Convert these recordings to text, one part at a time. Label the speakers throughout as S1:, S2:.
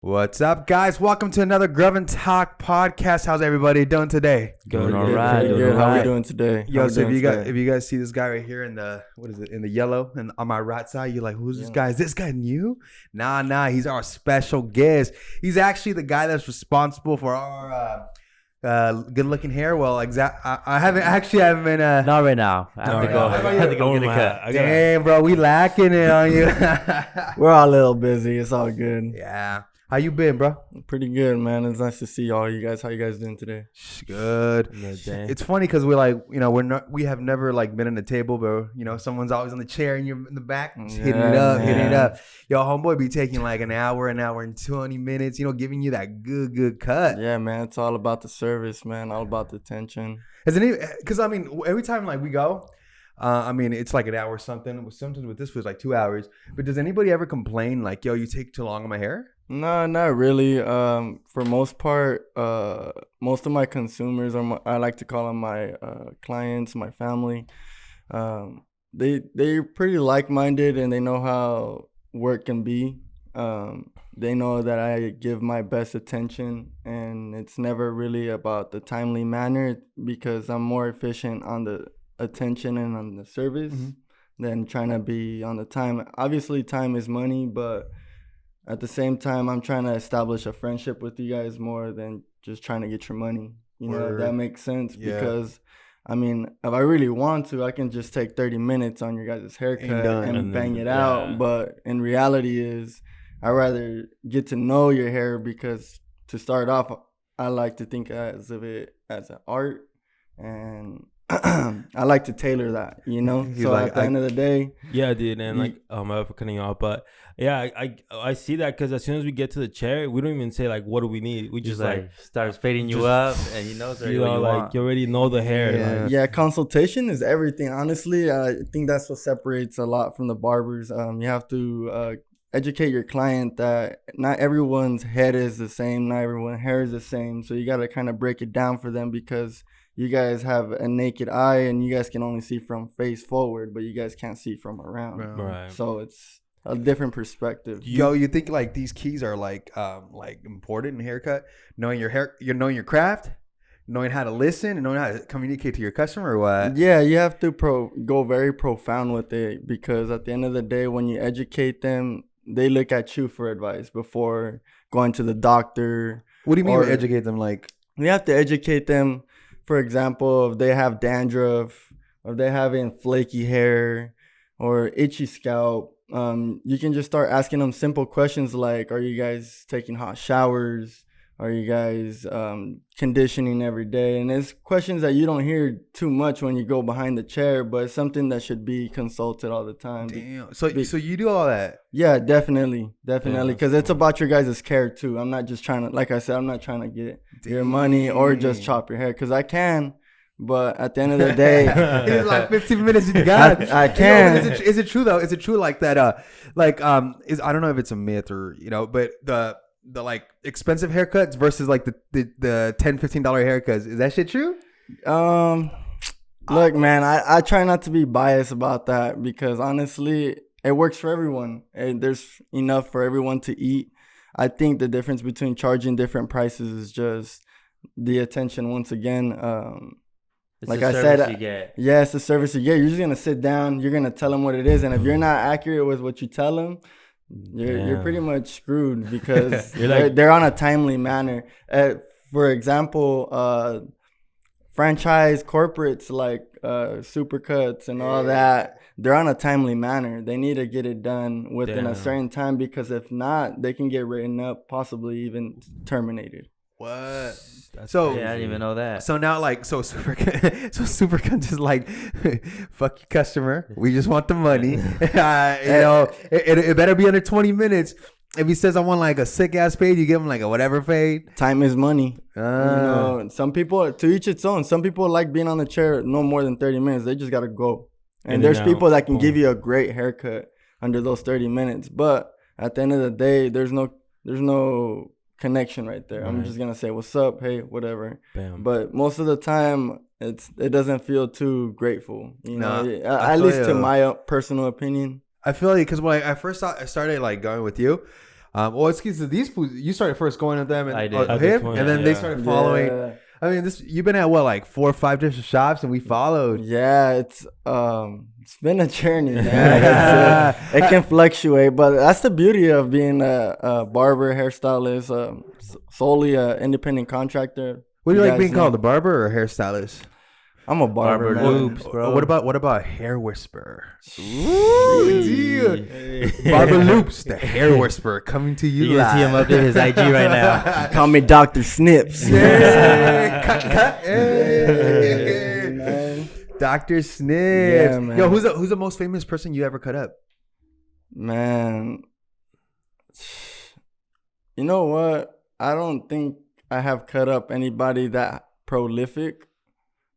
S1: What's up, guys? Welcome to another Grub'N Talk Podcast. How's everybody doing today?
S2: Doing all right. How we doing today?
S1: Yo, so if you guys see this guy right here in the in the yellow and on my right side, you're like, who's this guy? Is this guy new? Nah. He's our special guest. He's actually the guy that's responsible for our good-looking hair. Well, I haven't been.
S2: Not right now. I have to go get a cut.
S1: Damn, bro, we lacking it on you.
S3: We're all a little busy. It's all good.
S1: Yeah. How you been, bro?
S3: Pretty good, man. It's nice to see all you guys. How you guys doing today?
S1: Good. It's funny because we're like, we have never like been in a table, but someone's always on the chair and you're in the back, hitting it up. Yo, homeboy be taking like an hour and 20 minutes, giving you that good cut.
S3: Yeah, man. It's all about the service, man. All about the attention.
S1: Isn't it? Because every time like we go, it's like an hour or something. Sometimes with this was like 2 hours. But does anybody ever complain like, yo, you take too long on my hair?
S3: No, not really. For most part, most of my consumers I like to call them my clients, my family. They're pretty like-minded and they know how work can be. They know that I give my best attention and it's never really about the timely manner because I'm more efficient on the attention and on the service than trying to be on the time. Obviously, time is money, but at the same time, I'm trying to establish a friendship with you guys more than just trying to get your money. If that makes sense. Yeah. Because, if I really want to, I can just take 30 minutes on your guys' haircut and bang it out. But in reality I'd rather get to know your hair because to start off, I like to think of it as an art. And I like to tailor that, So at the end of the day.
S2: Yeah, dude. And I'm for cutting you off. But yeah, I see that because as soon as we get to the chair, we don't even say like, what do we need? We just like
S4: starts fading you up and you know what you want.
S2: You already know the hair.
S3: Yeah, consultation is everything. Honestly, I think that's what separates a lot from the barbers. You have to educate your client that not everyone's head is the same. Not everyone's hair is the same. So you got to kind of break it down for them because you guys have a naked eye and you guys can only see from face forward, but you guys can't see from around.
S2: Right.
S3: So it's a different perspective.
S1: Yo, you think like these keys are like important in haircut? Knowing knowing your craft, knowing how to listen, and knowing how to communicate to your customer, or what?
S3: Yeah, you have to go very profound with it because at the end of the day, when you educate them, they look at you for advice before going to the doctor.
S1: What do you mean educate them? Like,
S3: you have to educate them. For example, if they have dandruff, or if they're having flaky hair or itchy scalp, you can just start asking them simple questions like, are you guys taking hot showers? Are you guys conditioning every day? And it's questions that you don't hear too much when you go behind the chair, but it's something that should be consulted all the time.
S1: Damn. So you do all that?
S3: Yeah, definitely. Because it's about your guys' care too. I'm not just trying to, like I said, I'm not trying to get your money or just chop your hair because I can. But at the end of the day,
S1: it's like 15 minutes you got.
S3: I can.
S1: Is it true though? Is it true like that? I don't know if it's a myth or but the like expensive haircuts versus like the $10-15 haircuts, is that shit true?
S3: Look, man, I try not to be biased about that because honestly it works for everyone and there's enough for everyone to eat. I think the difference between charging different prices is just the attention. Once again, like I said, it's the service you get. You're just gonna sit down, you're gonna tell them what it is, and if you're not accurate with what you tell them, you're pretty much screwed because they're on a timely manner. For example, franchise corporates like Supercuts and all that, they're on a timely manner. They need to get it done within a certain time because if not, they can get written up, possibly even terminated.
S1: What?
S4: So I didn't even know that.
S1: So now, like, Supercut just like, fuck your customer. We just want the money. It better be under 20 minutes. If he says I want like a sick ass fade, you give him like a whatever fade.
S3: Time is money. Some people, to each its own. Some people like being on the chair no more than 30 minutes. They just gotta go. And there's people that can give you a great haircut under those 30 minutes. But at the end of the day, there's no connection right there. Right. I'm just gonna say what's up, hey, whatever. Bam. But most of the time it doesn't feel too grateful, at least to my personal opinion.
S1: I feel like because when I first started like going with you, Well, excuse me, these foods, you started first going to them and
S4: I did.
S1: him, and then they started following.
S3: Yeah.
S1: I mean, you've been at what, like 4 or 5 different shops, and we followed.
S3: Yeah, it's been a journey, man. It can fluctuate, but that's the beauty of being a barber, hairstylist, solely an independent contractor.
S1: What do you like being called, a barber or hairstylist?
S3: I'm a barber,
S4: Barber
S3: man.
S4: Lupes, bro.
S1: What about hair whisperer? Ooh, dude. Barber Lupes, the hair whisperer, coming to you
S4: You can
S1: live.
S4: see him update his IG right now.
S3: Call me Dr. Snips.
S1: Yeah, cut.
S3: Yeah, man.
S1: Dr. Snips.
S3: Yeah, man.
S1: Yo, who's the most famous person you ever cut up?
S3: Man, you know what? I don't think I have cut up anybody that prolific,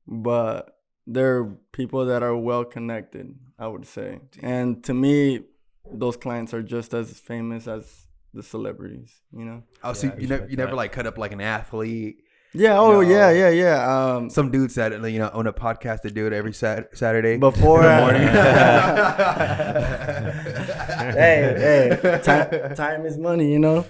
S3: but there are people that are well connected, I would say. And to me, those clients are just as famous as the celebrities, you know?
S1: Oh, so you never like cut up like an athlete?
S3: Yeah. Oh, yeah.
S1: Some dudes that own a podcast that do it every Saturday
S3: Before
S1: in the morning.
S3: hey, time is money, you know.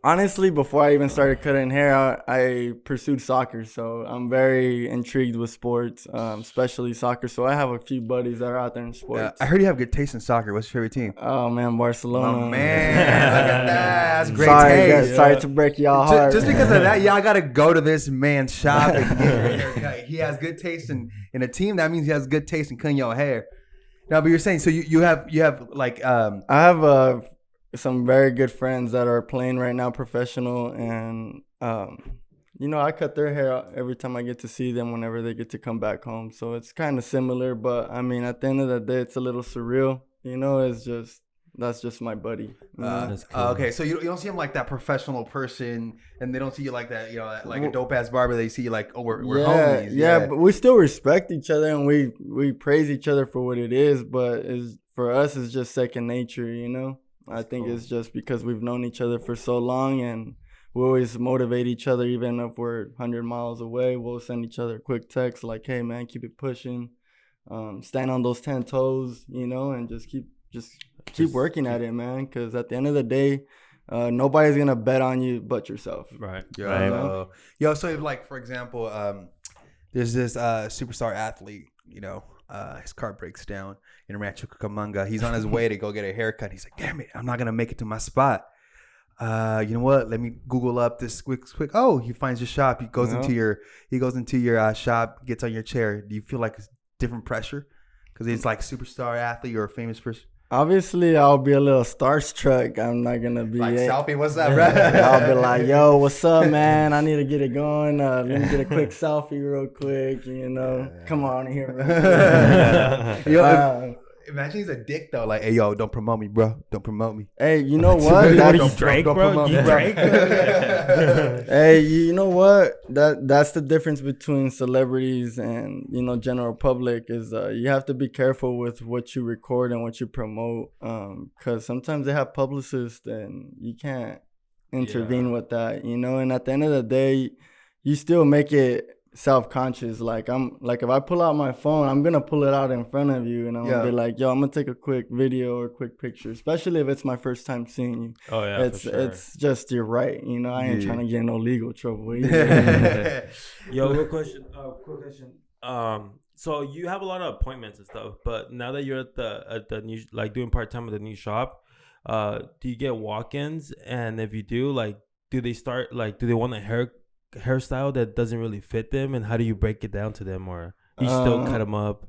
S3: Honestly, before I even started cutting hair, I pursued soccer, so I'm very intrigued with sports, especially soccer. So I have a few buddies that are out there in sports.
S1: I heard you have good taste in soccer. What's your favorite team?
S3: Oh man, Barcelona.
S1: Oh man, look at that. That's great taste.
S3: Sorry to break y'all heart.
S1: Just because of that, y'all gotta go to this man's shop and get your haircut. He has good taste in a team. That means he has good taste in cutting your hair. No, but you're saying so you have like
S3: I have some very good friends that are playing right now, professional, and I cut their hair every time I get to see them whenever they get to come back home. So it's kind of similar, but I mean, at the end of the day, it's a little surreal. That's just my buddy.
S2: That's cool.
S1: Okay, so you don't see him like that professional person, and they don't see you like that, like a dope ass barber. They see you like, oh, we're homies.
S3: Yeah, but we still respect each other and we praise each other for what it is. But for us, it's just second nature, you know. I think it's just because we've known each other for so long, and we always motivate each other. Even if we're 100 miles away, we'll send each other a quick text like, "Hey, man, keep it pushing, stand on those 10 toes, and just keep working at it, man. Because at the end of the day, nobody's gonna bet on you but yourself."
S2: Right.
S1: Yo, so if, like, for example, there's this superstar athlete, his car breaks down in Rancho Cucamonga. He's on his way to go get a haircut. He's like, damn it, I'm not gonna make it to my spot. You know what? Let me Google up this quick. Oh, he finds your shop. He goes into your shop, gets on your chair. Do you feel like it's different pressure because he's like superstar athlete or a famous person?
S3: Obviously, I'll be a little starstruck. I'm not gonna be
S1: like selfie. What's up, bro?
S3: I'll be like, "Yo, what's up, man? I need to get it going. Let me get a quick selfie, real quick. Come on here."
S1: Imagine he's a dick though. Like, hey, yo, don't promote me, bro. Don't promote me.
S3: Hey, you know what?
S2: That's Drake, bro. Drake.
S3: Hey, you know what? That's the difference between celebrities and general public is you have to be careful with what you record and what you promote, because sometimes they have publicists and you can't intervene with that, And at the end of the day, you still make it self-conscious. Like if I pull out my phone, I'm gonna pull it out in front of you and I'm gonna be like, yo, I'm gonna take a quick video or a quick picture, especially if it's my first time seeing you.
S2: Oh yeah,
S3: it's just you're right, I ain't trying to get in no legal trouble
S2: either. Yo, quick question. So you have a lot of appointments and stuff, but now that you're at the new, like doing part-time at the new shop, do you get walk-ins? And if you do, like, do they want a hairstyle that doesn't really fit them, and how do you break it down to them, or you still cut them up?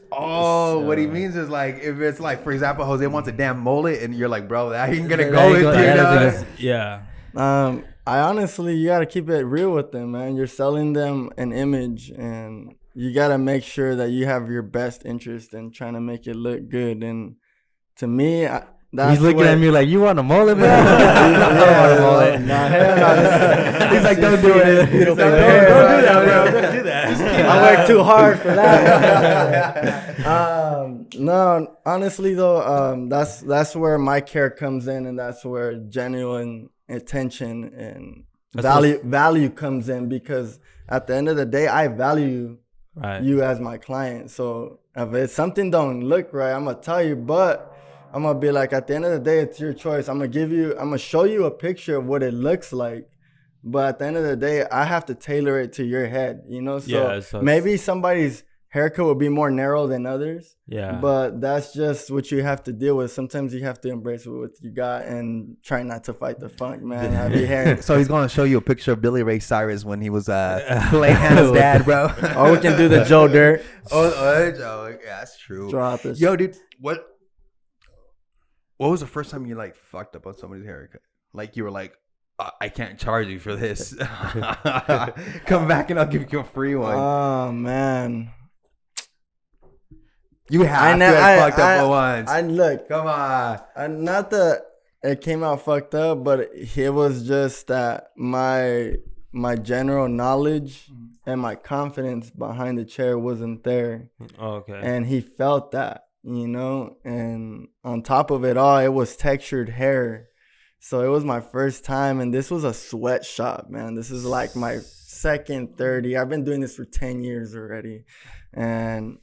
S1: What he means is, like, if it's like, for example, Jose wants a damn mullet and you're like, bro, that ain't gonna go with you.
S2: Yeah.
S3: I honestly, you gotta keep it real with them, man. You're selling them an image, and you gotta make sure that you have your best interest in trying to make it look good. And to me, he's
S4: looking at me like, you want a mullet, man?
S1: He's like, don't do it.
S2: Don't do that, bro. Don't do that.
S3: I work too hard for that. No, honestly though, that's where my care comes in, and that's where genuine attention and value comes in, because at the end of the day, I value you as my client. So if it's something don't look right, I'm gonna tell you, but I'm gonna be like, at the end of the day, it's your choice. I'm gonna show you a picture of what it looks like. But at the end of the day, I have to tailor it to your head, you know? So maybe somebody's haircut will be more narrow than others.
S2: Yeah.
S3: But that's just what you have to deal with. Sometimes you have to embrace what you got and try not to fight the funk, man. I be hearing.
S1: So he's going to show you a picture of Billy Ray Cyrus when he was playing Hannah's dad, bro.
S3: Or we can do the Joe Dirt.
S1: Joe. Yeah, that's true.
S3: Drop it.
S1: Yo, dude, what was the first time you, like, fucked up on somebody's haircut? Like, you were like, I can't charge you for this. Come back and I'll give you a free one.
S3: Oh, man.
S1: You have to have fucked up once.
S3: Look.
S1: Come on.
S3: Not that it came out fucked up, but it was just that my general knowledge and my confidence behind the chair wasn't there.
S2: Oh, okay.
S3: And he felt that, you know? And on top of it all, it was textured hair. So it was my first time, and this was a sweatshop, man. This is like my second 30. I've been doing this for 10 years already. And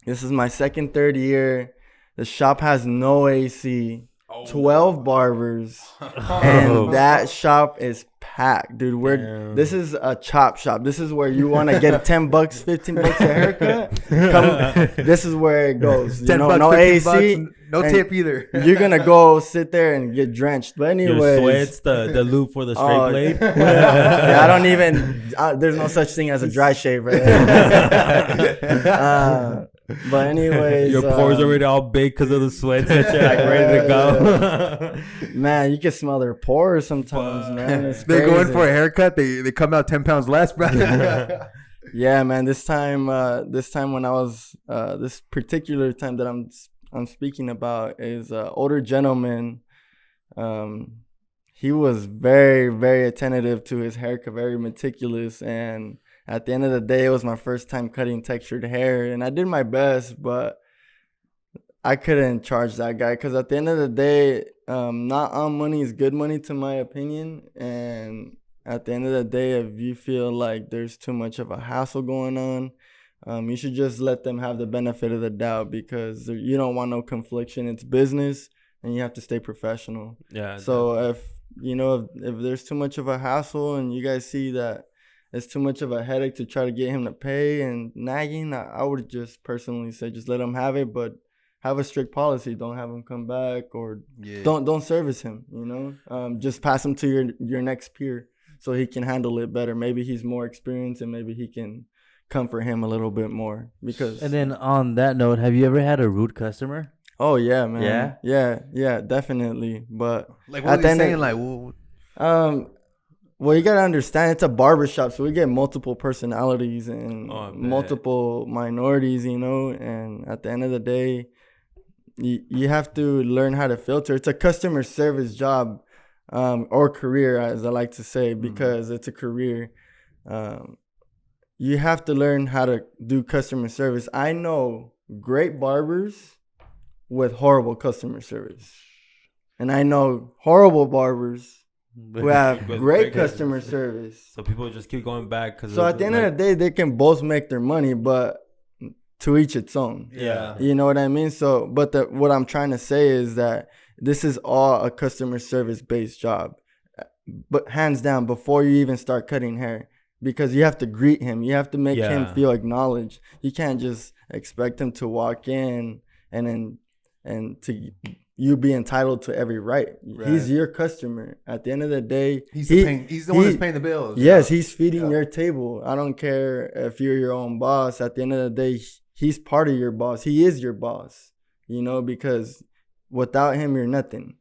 S3: this is my second 30 year. The shop has no AC, 12 barbers, and that shop is packed, dude. This is a chop shop. This is where you want to get $10, $15 a haircut. This is where it goes. You know, no AC,
S1: no tip either.
S3: You're gonna go sit there and get drenched. But anyway,
S2: sweats the loop for the straight blade.
S3: Yeah, I don't even. There's no such thing as a dry shave, right? But anyways,
S2: your pores already all big because of the sweats that you're like ready to go.
S3: Man, you can smell their pores sometimes, man.
S1: They're going for a haircut. They come out 10 pounds less, bro.
S3: Yeah, man. This time when I was this particular time that I'm speaking about is older gentleman. He was very, very attentive to his haircut, very meticulous, and at the end of the day, it was my first time cutting textured hair, and I did my best, but I couldn't charge that guy because at the end of the day, not all money is good money, to my opinion. And at the end of the day, if you feel like there's too much of a hassle going on, you should just let them have the benefit of the doubt because you don't want no confliction. It's business, and you have to stay professional.
S2: Yeah.
S3: So if there's too much of a hassle and you guys see that it's too much of a headache to try to get him to pay and nagging, I would just personally say just let him have it, but have a strict policy. Don't have him come back or don't service him, you know. Just pass him to your next peer so he can handle it better. Maybe he's more experienced and maybe he can comfort him a little bit more. And
S4: then on that note, have you ever had a rude customer?
S3: Oh, yeah, man. Yeah, definitely. But
S1: like, what are you saying? Like,
S3: well, you gotta understand, it's a barbershop, so we get multiple personalities and multiple minorities, you know. And at the end of the day, you have to learn how to filter. It's a customer service job, or career, as I like to say, because it's a career. You have to learn how to do customer service. I know great barbers with horrible customer service, and I know horrible barbers who have great customer service.
S2: So people just keep going back.
S3: So at the end of the day, they can both make their money, but to each its own.
S2: Yeah.
S3: You know what I mean? So, but what I'm trying to say is that this is all a customer service based job. But hands down, before you even start cutting hair, because you have to greet him. You have to make him feel acknowledged. You can't just expect him to walk in and to you be entitled to every right. He's your customer. At the end of the day,
S1: he's the one that's paying the bills.
S3: Yes, he's feeding your table. I don't care if you're your own boss. At the end of the day, he's part of your boss. He is your boss, you know, because without him, you're nothing.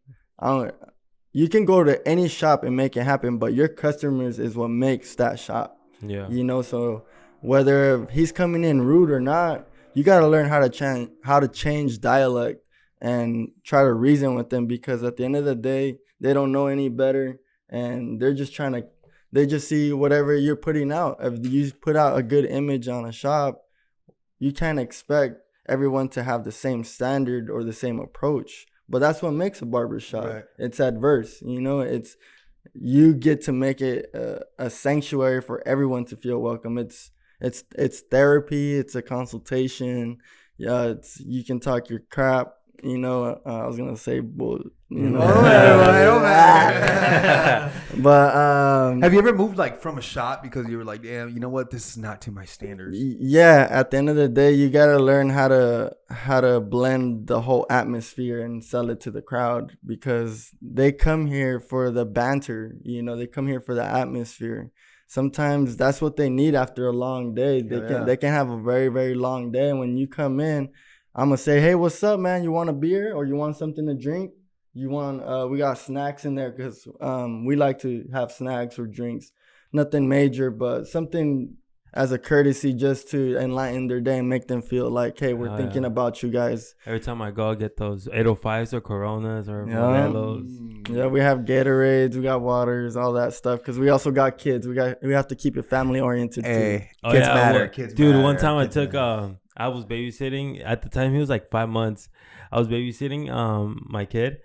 S3: You can go to any shop and make it happen, but your customers is what makes that shop.
S2: Yeah.
S3: You know, so whether he's coming in rude or not, you got to learn how to change dialect and try to reason with them, because at the end of the day, they don't know any better, and they're just they just see whatever you're putting out. If you put out a good image on a shop, you can't expect everyone to have the same standard or the same approach. But that's what makes a barbershop. Right. It's adverse, you know. You get to make it a sanctuary for everyone to feel welcome. It's therapy. It's a consultation. Yeah, you can talk your crap. You know, I was gonna say bull. You know, but
S1: have you ever moved like from a shop because you were like, damn, you know what, this is not to my standards?
S3: Yeah, at the end of the day, you gotta learn how to blend the whole atmosphere and sell it to the crowd, because they come here for the banter. You know, they come here for the atmosphere. Sometimes that's what they need after a long day. They can have a very, very long day, and when you come in, I'm gonna say, hey, what's up, man? You want a beer or you want something to drink? You want? We got snacks in there because we like to have snacks or drinks. Nothing major, but something as a courtesy just to enlighten their day and make them feel like, hey, we're thinking about you guys.
S2: Every time I go, I get those 805s or Coronas or Modelos.
S3: Yeah, we have Gatorades, we got waters, all that stuff, because we also got kids. We have to keep it family oriented too.
S1: Kids matter. Kids
S2: dude,
S1: matter.
S2: one time I took I was babysitting at the time. He was like 5 months. I was babysitting my kid.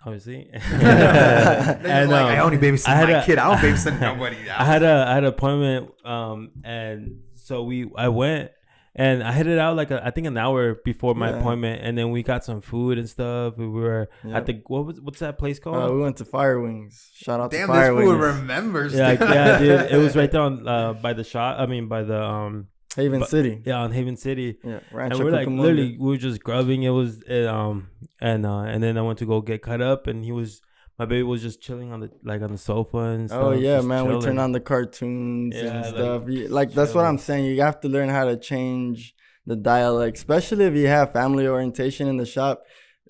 S2: Obviously.
S1: And I only babysit my kid. I don't babysit nobody.
S2: I had an appointment, and so I went, and I headed out like I think an hour before my appointment, and then we got some food and stuff. We were at the what's that place called?
S3: We went to Fire Wings. Shout out to
S1: Damn,
S3: Fire
S1: this fool
S3: Wings.
S1: remembers.
S2: Yeah, dude. It was right there on by the shop. I mean, by the
S3: Haven City.
S2: Yeah, on Haven City.
S3: Yeah,
S2: and we're like literally we were just grubbing. It was and then I went to go get cut up, and my baby was just chilling on the sofa and stuff.
S3: Oh yeah, man,
S2: chilling.
S3: we turn on the cartoons and stuff. Like that's what I'm saying. You have to learn how to change the dialect, especially if you have family orientation in the shop.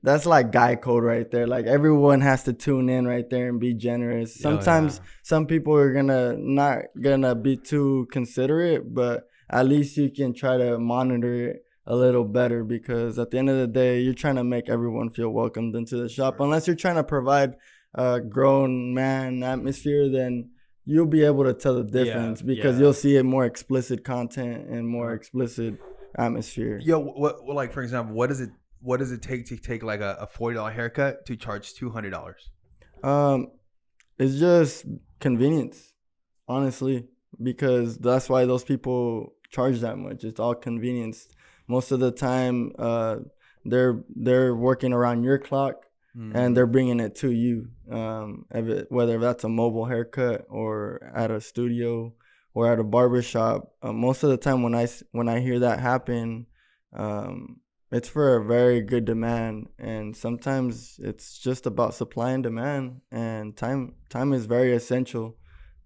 S3: That's like guy code right there. Like everyone has to tune in right there and be generous. Sometimes some people are not gonna be too considerate, but at least you can try to monitor it a little better, because at the end of the day, you're trying to make everyone feel welcomed into the shop. Unless you're trying to provide a grown man atmosphere, then you'll be able to tell the difference because you'll see it more explicit content and more explicit atmosphere.
S1: Yo, what like for example, what does it take to take like a $40 haircut to charge $200?
S3: It's just convenience, honestly, because that's why those people charge that much. It's all convenience. Most of the time, they're working around your clock, and they're bringing it to you. Whether that's a mobile haircut or at a studio or at a barber shop, most of the time when I hear that happen, it's for a very good demand, and sometimes it's just about supply and demand, and time is very essential.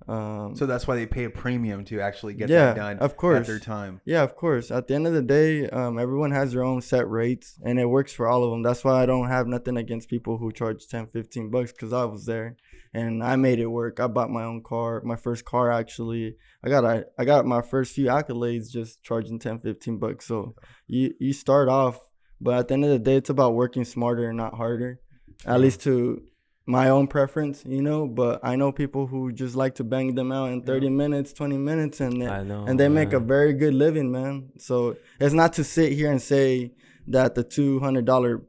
S1: So that's why they pay a premium to actually get that done. Of course, at their time.
S3: Yeah, of course. At the end of the day, everyone has their own set rates, and it works for all of them. That's why I don't have nothing against people who charge $10-15, because I was there and I made it work. I bought my own car, my first car actually. I got my first few accolades just charging $10-15. So you start off, but at the end of the day, it's about working smarter and not harder. At least to my own preference, but I know people who just like to bang them out in 30 minutes, 20 minutes, and they make a very good living, man. So it's not to sit here and say that the $200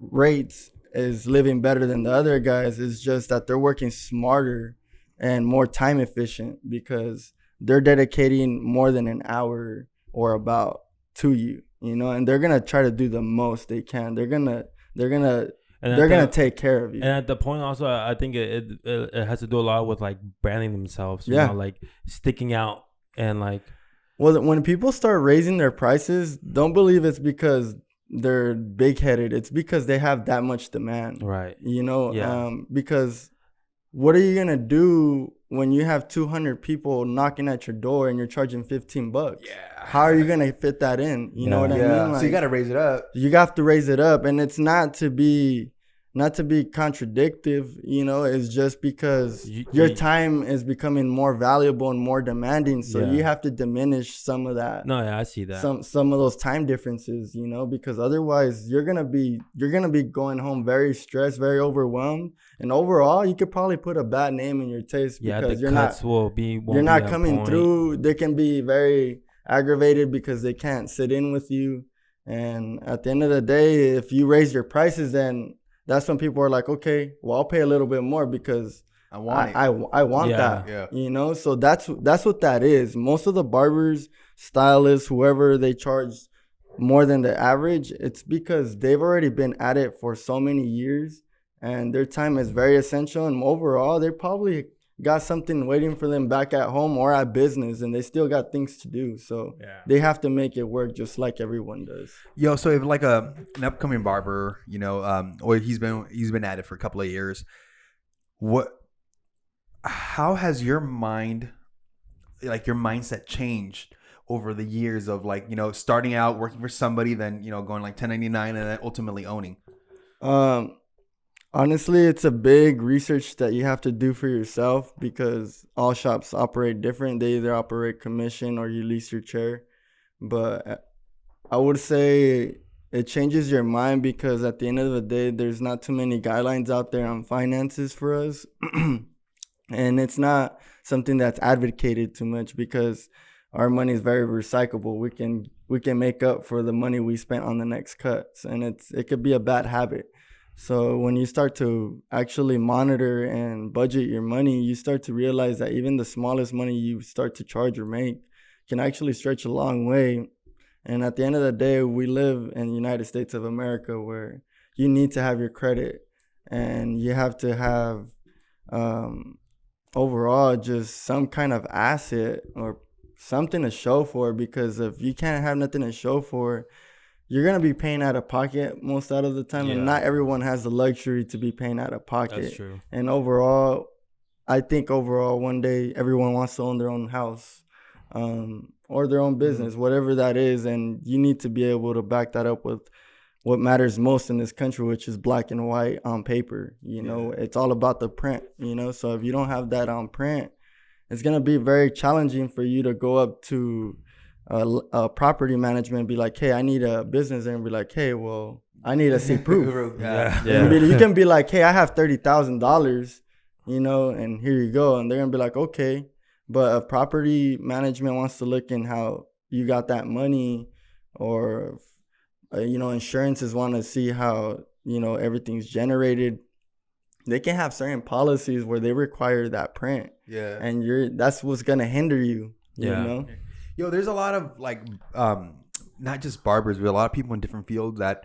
S3: rates is living better than the other guys. It's just that they're working smarter and more time efficient, because they're dedicating more than an hour or about to you, and they're gonna try to do the most they can. They're gonna take care of you.
S2: And at the point also, I think it has to do a lot with like branding themselves. You know, like sticking out and like.
S3: Well, when people start raising their prices, don't believe it's because they're big headed. It's because they have that much demand.
S2: Right.
S3: Because what are you gonna do when you have 200 people knocking at your door and you're charging $15? Yeah. How are you gonna fit that in? You know what I mean? Like,
S1: so you got to raise it up.
S3: You have to raise it up, and it's not to be contradictive. It's just because your time is becoming more valuable and more demanding. So you have to diminish some of that.
S2: No, yeah, I see that.
S3: Some of those time differences, because otherwise you're gonna be going home very stressed, very overwhelmed, and overall you could probably put a bad name in your taste because you're not coming through. They can be very aggravated because they can't sit in with you, and at the end of the day, if you raise your prices, then that's when people are like, okay, well, I'll pay a little bit more because I want that. Yeah. So that's what that is. Most of the barbers, stylists, whoever, they charge more than the average, it's because they've already been at it for so many years and their time is very essential. And overall, they probably got something waiting for them back at home or at business, and they still got things to do. So they have to make it work just like everyone does.
S1: Yo, so if like an upcoming barber, you know, or he's been at it for a couple of years, how has your mindset changed over the years of like, you know, starting out working for somebody, then, you know, going like 1099 and then ultimately owning?
S3: Honestly, it's a big research that you have to do for yourself because all shops operate different. They either operate commission or you lease your chair. But I would say it changes your mind because at the end of the day, there's not too many guidelines out there on finances for us. And it's not something that's advocated too much because our money is very recyclable. We can make up for the money we spent on the next cuts, and it could be a bad habit. So when you start to actually monitor and budget your money, you start to realize that even the smallest money you start to charge or make can actually stretch a long way. And at the end of the day, we live in the United States of America where you need to have your credit and you have to have overall just some kind of asset or something to show for, because if you can't have nothing to show for, you're going to be paying out of pocket most out of the time. And not everyone has the luxury to be paying out of pocket.
S2: That's true.
S3: And overall, I think one day everyone wants to own their own house or their own business, whatever that is. And you need to be able to back that up with what matters most in this country, which is black and white on paper. You know, it's all about the print, you know. So if you don't have that on print, it's going to be very challenging for you to go up to a property management and be like, hey, I need a business, and be like, hey, well, I need to see proof. You can be like, hey, I have $30,000, you know, and here you go. And they're going to be like, okay. But if property management wants to look in how you got that money, or, you know, insurances want to see how, you know, everything's generated, they can have certain policies where they require that print. Yeah. And that's what's going to hinder you, you know?
S1: Yo, there's a lot of like, not just barbers, but a lot of people in different fields that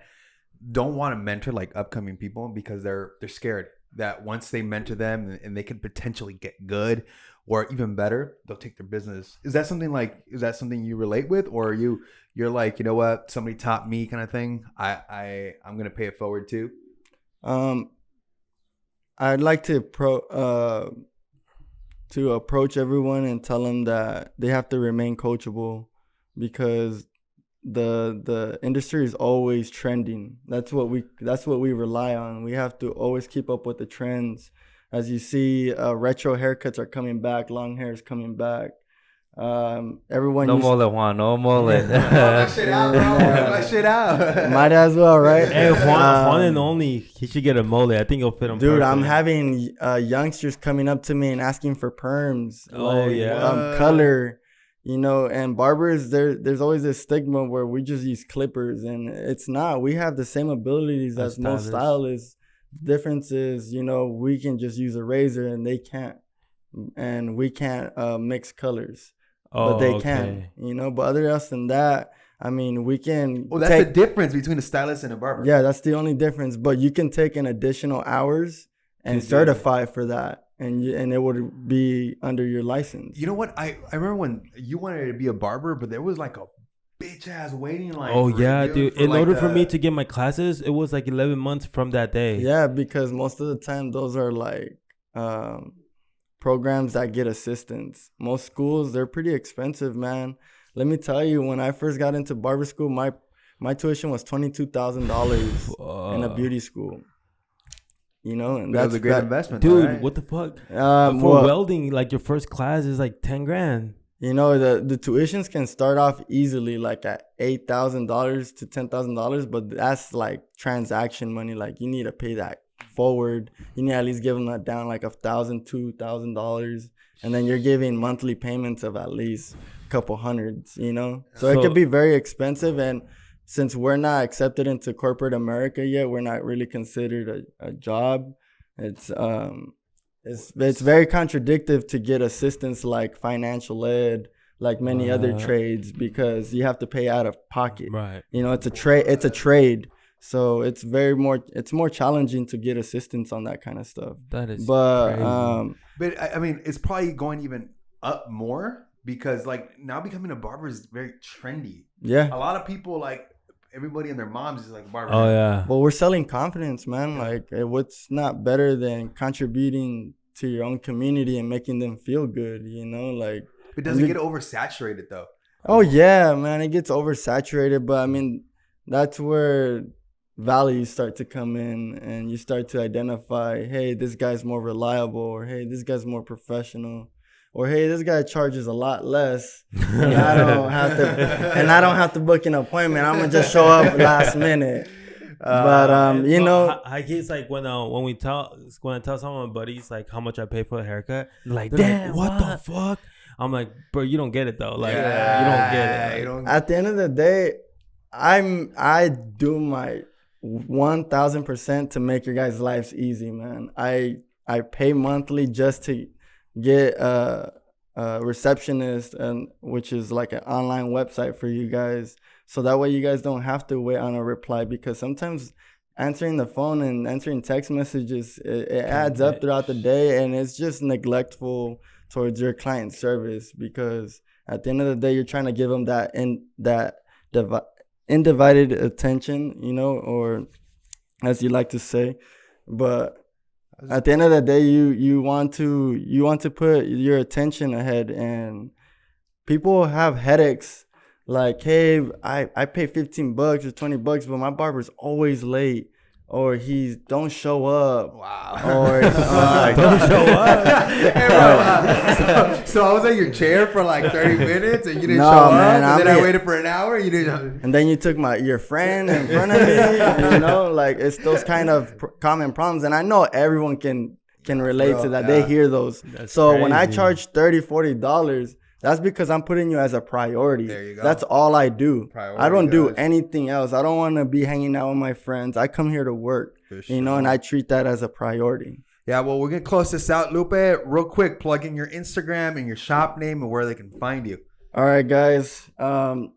S1: don't want to mentor like upcoming people because they're scared that once they mentor them and they can potentially get good or even better, they'll take their business. Is that something you relate with, or you're like, you know what, somebody taught me kind of thing? I'm gonna pay it forward too.
S3: I'd like to approach everyone and tell them that they have to remain coachable, because the industry is always trending. That's what we rely on. We have to always keep up with the trends. As you see, retro haircuts are coming back, long hair is coming back. Everyone
S4: no mole, Juan, no mole.
S1: That shit out, bro. That shit out.
S3: Might as well, right?
S2: Hey, Juan and only, he should get a mole. I think it'll fit him.
S3: Dude,
S2: perfect.
S3: I'm having youngsters coming up to me and asking for perms.
S2: Oh,
S3: color, you know. And barbers, there's always this stigma where we just use clippers, and it's not. We have the same abilities as most stylists. Difference is, you know, we can just use a razor and they can't, and we can't mix colors. But they can, you know. But other else than that, I mean, we can.
S1: Well, that's the difference between a stylist and a barber.
S3: Yeah, that's the only difference. But you can take an additional hours and certify for that, and it would be under your license.
S1: You know what? I remember when you wanted to be a barber, but there was like a bitch ass waiting line.
S2: Oh yeah, dude. In order for me to get my classes, it was like 11 months from that day.
S3: Yeah, because most of the time those are like programs that get assistance. Most schools, they're pretty expensive, man. Let me tell you, when I first got into barber school, my tuition was $22,000 in a beauty school. You know, and
S1: that's a great investment,
S2: dude.
S1: Right?
S2: What the fuck? For welding, like your first class is like 10 grand.
S3: You know, the tuitions can start off easily like at $8,000 to $10,000, but that's like transaction money. Like you need to pay that forward. You need to at least give them that down like $1,000, $2,000, and then you're giving monthly payments of at least a couple hundreds, you know. So it could be very expensive, and since we're not accepted into corporate America yet, we're not really considered a job. It's very contradictory to get assistance like financial aid like many other trades, because you have to pay out of pocket.
S2: Right.
S3: You know, it's a trade. It's a trade. So it's more challenging to get assistance on that kind of stuff.
S2: That is
S3: crazy.
S1: But I mean, it's probably going even up more because like now becoming a barber is very trendy.
S3: Yeah.
S1: A lot of people, like everybody and their moms is like barber.
S2: Oh yeah.
S3: Well, we're selling confidence, man. Like, what's not better than contributing to your own community and making them feel good, you know? Like,
S1: It doesn't get oversaturated though.
S3: Oh yeah, man, it gets oversaturated, but I mean, that's where values start to come in, and you start to identify, hey, this guy's more reliable, or hey, this guy's more professional, or hey, this guy charges a lot less, and I don't have to book an appointment. I'm gonna just show up last minute. But you know,
S2: it's like when I tell some of my buddies like how much I pay for a haircut,
S4: Like,
S2: they're
S4: damn,
S2: like, what the fuck? I'm like, bro, you don't get it though. Like, you don't get it. Like,
S3: at the end of the day, I do my 1,000% to make your guys' lives easy, man. I pay monthly just to get a receptionist, and which is like an online website for you guys, so that way you guys don't have to wait on a reply, because sometimes answering the phone and answering text messages, it adds up throughout the day, and it's just neglectful towards your client service, because at the end of the day, you're trying to give them that undivided attention, you know, or as you like to say. But at the end of the day, you want to put your attention ahead, and people have headaches. Like, hey, I pay $15 or $20, but my barber's always late, or he don't show up.
S1: Wow.
S3: Or
S1: don't show up. Hey, bro, so I was at your chair for like 30 minutes and you didn't show up. And then I waited for an hour. You didn't.
S3: And then you took your friend in front of me. You know, like, it's those kind of common problems, and I know everyone can relate to that. Yeah. They hear those. That's so crazy. When I charge $30-$40. That's because I'm putting you as a priority. There you go. That's all I do. Priority I don't do anything else. I don't want to be hanging out with my friends. I come here to work, you know, and I treat that as a priority.
S1: Yeah, well, we're going to close this out. Lupe, real quick, plug in your Instagram and your shop name and where they can find you.
S3: All right, guys. I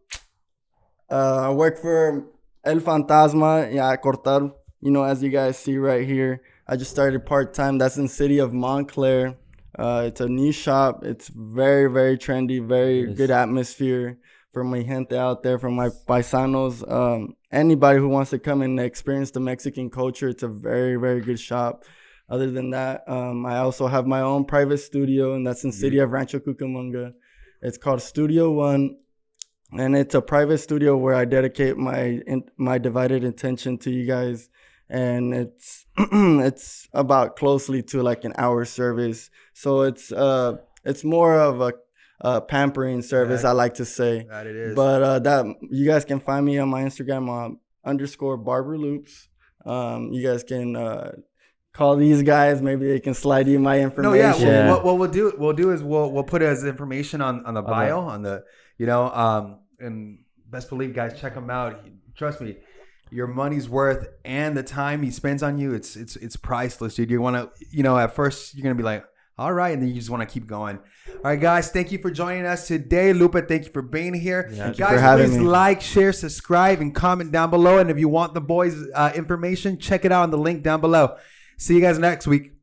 S3: work for El Fantasma, Cortar, you know, as you guys see right here. I just started part-time. That's in the city of Montclair. It's a new shop. It's very, very trendy, very good atmosphere for my gente out there, for my paisanos. Anybody who wants to come and experience the Mexican culture, it's a very, very good shop. Other than that, I also have my own private studio, and that's in the city of Rancho Cucamonga. It's called Studio One, and it's a private studio where I dedicate my divided attention to you guys. And it's about closely to like an hour service, so it's more of a pampering service, I like to say. That it is. But that you guys can find me on my Instagram on _Barber Loops. You guys can call these guys. Maybe they can slide you my information.
S1: No, yeah. What we'll do is we'll put it as information on the bio, on the, you know, and best believe, guys, check him out. Trust me. Your money's worth, and the time he spends on you, it's priceless, dude. You want to, you know, at first you're going to be like, all right, and then you just want to keep going. All right, guys, thank you for joining us today. Lupe, thank you for being here. Yeah, guys, please like, share, subscribe, and comment down below. And if you want the boys' information, check it out on the link down below. See you guys next week.